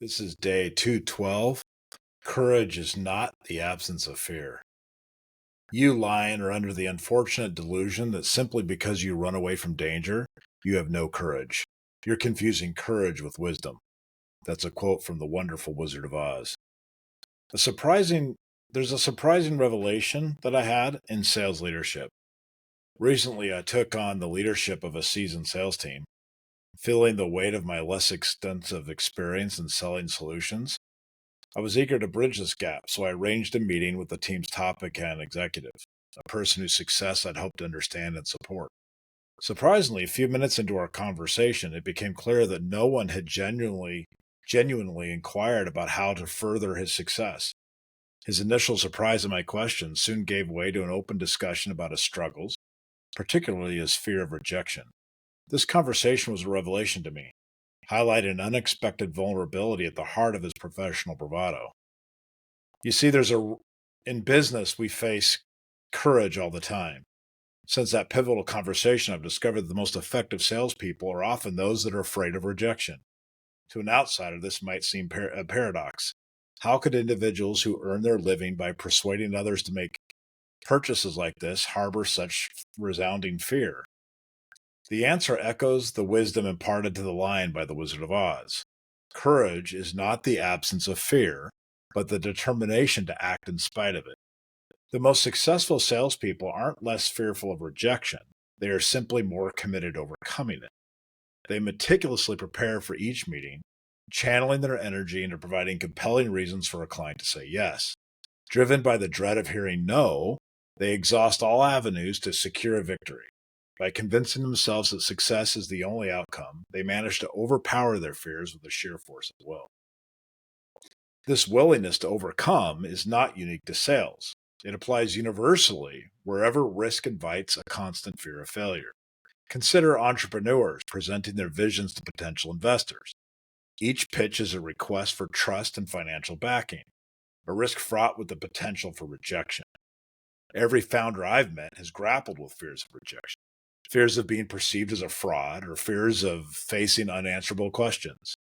This is day 212. Courage is not the absence of fear. You lion are under the unfortunate delusion that simply because you run away from danger, you have no courage. You're confusing courage with wisdom. That's a quote from the wonderful Wizard of Oz. A surprising There's a surprising revelation that I had in sales leadership. Recently, I took on the leadership of a seasoned sales team. Feeling the weight of my less extensive experience in selling solutions, I was eager to bridge this gap, so I arranged a meeting with the team's top account executive, a person whose success I'd hoped to understand and support. Surprisingly, a few minutes into our conversation, it became clear that no one had genuinely inquired about how to further his success. His initial surprise at my questions soon gave way to an open discussion about his struggles, particularly his fear of rejection. This conversation was a revelation to me, highlighting an unexpected vulnerability at the heart of his professional bravado. You see, in business, we face courage all the time. Since that pivotal conversation, I've discovered that the most effective salespeople are often those that are afraid of rejection. To an outsider, this might seem a paradox. How could individuals who earn their living by persuading others to make purchases like this harbor such resounding fear? The answer echoes the wisdom imparted to the lion by the Wizard of Oz. Courage is not the absence of fear, but the determination to act in spite of it. The most successful salespeople aren't less fearful of rejection. They are simply more committed to overcoming it. They meticulously prepare for each meeting, channeling their energy into providing compelling reasons for a client to say yes. Driven by the dread of hearing no, they exhaust all avenues to secure a victory. By convincing themselves that success is the only outcome, they manage to overpower their fears with the sheer force of will. This willingness to overcome is not unique to sales. It applies universally wherever risk invites a constant fear of failure. Consider entrepreneurs presenting their visions to potential investors. Each pitch is a request for trust and financial backing, a risk fraught with the potential for rejection. Every founder I've met has grappled with fears of rejection, fears of being perceived as a fraud, or fears of facing unanswerable questions.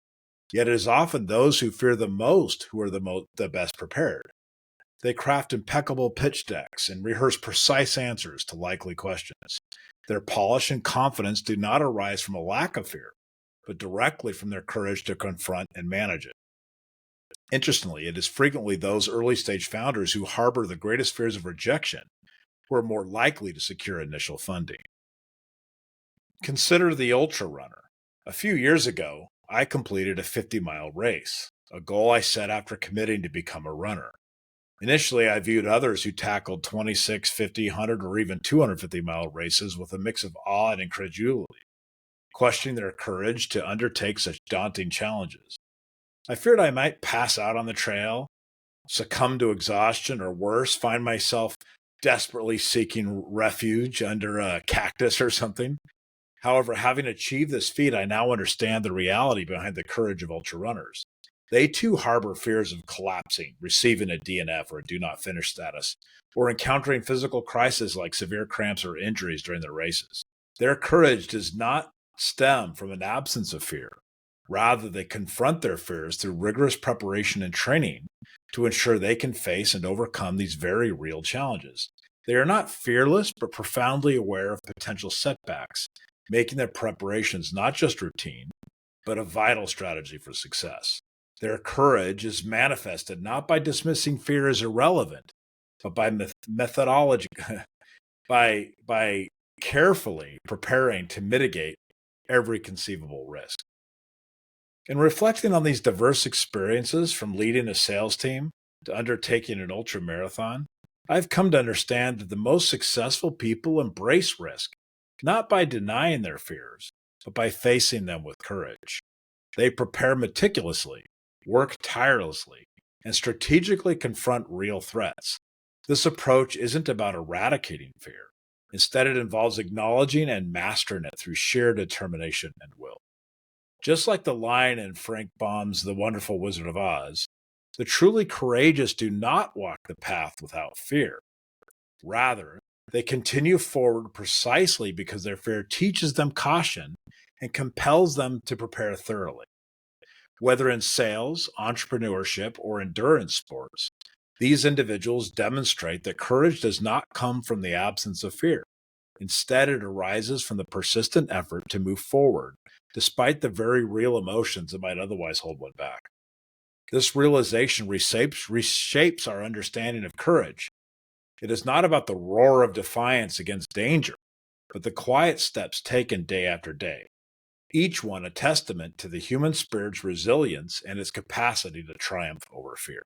Yet it is often those who fear the most who are the best prepared. They craft impeccable pitch decks and rehearse precise answers to likely questions. Their polish and confidence do not arise from a lack of fear, but directly from their courage to confront and manage it. Interestingly, it is frequently those early stage founders who harbor the greatest fears of rejection who are more likely to secure initial funding. Consider the ultra runner. A few years ago, I completed a 50-mile race, a goal I set after committing to become a runner. Initially, I viewed others who tackled 26, 50, 100, or even 250-mile races with a mix of awe and incredulity, questioning their courage to undertake such daunting challenges. I feared I might pass out on the trail, succumb to exhaustion, or worse, find myself desperately seeking refuge under a cactus or something. However, having achieved this feat, I now understand the reality behind the courage of ultra runners. They too harbor fears of collapsing, receiving a DNF or a do not finish status, or encountering physical crises like severe cramps or injuries during their races. Their courage does not stem from an absence of fear. Rather, they confront their fears through rigorous preparation and training to ensure they can face and overcome these very real challenges. They are not fearless, but profoundly aware of potential setbacks, making their preparations not just routine, but a vital strategy for success. Their courage is manifested not by dismissing fear as irrelevant, but by methodology, by carefully preparing to mitigate every conceivable risk. In reflecting on these diverse experiences, from leading a sales team to undertaking an ultra marathon, I've come to understand that the most successful people embrace risk, not by denying their fears, but by facing them with courage. They prepare meticulously, work tirelessly, and strategically confront real threats. This approach isn't about eradicating fear. Instead, it involves acknowledging and mastering it through sheer determination and will. Just like the lion in Frank Baum's The Wonderful Wizard of Oz, the truly courageous do not walk the path without fear. Rather, they continue forward precisely because their fear teaches them caution and compels them to prepare thoroughly. Whether in sales, entrepreneurship, or endurance sports, these individuals demonstrate that courage does not come from the absence of fear. Instead, it arises from the persistent effort to move forward, despite the very real emotions that might otherwise hold one back. This realization reshapes our understanding of courage. It is not about the roar of defiance against danger, but the quiet steps taken day after day, each one a testament to the human spirit's resilience and its capacity to triumph over fear.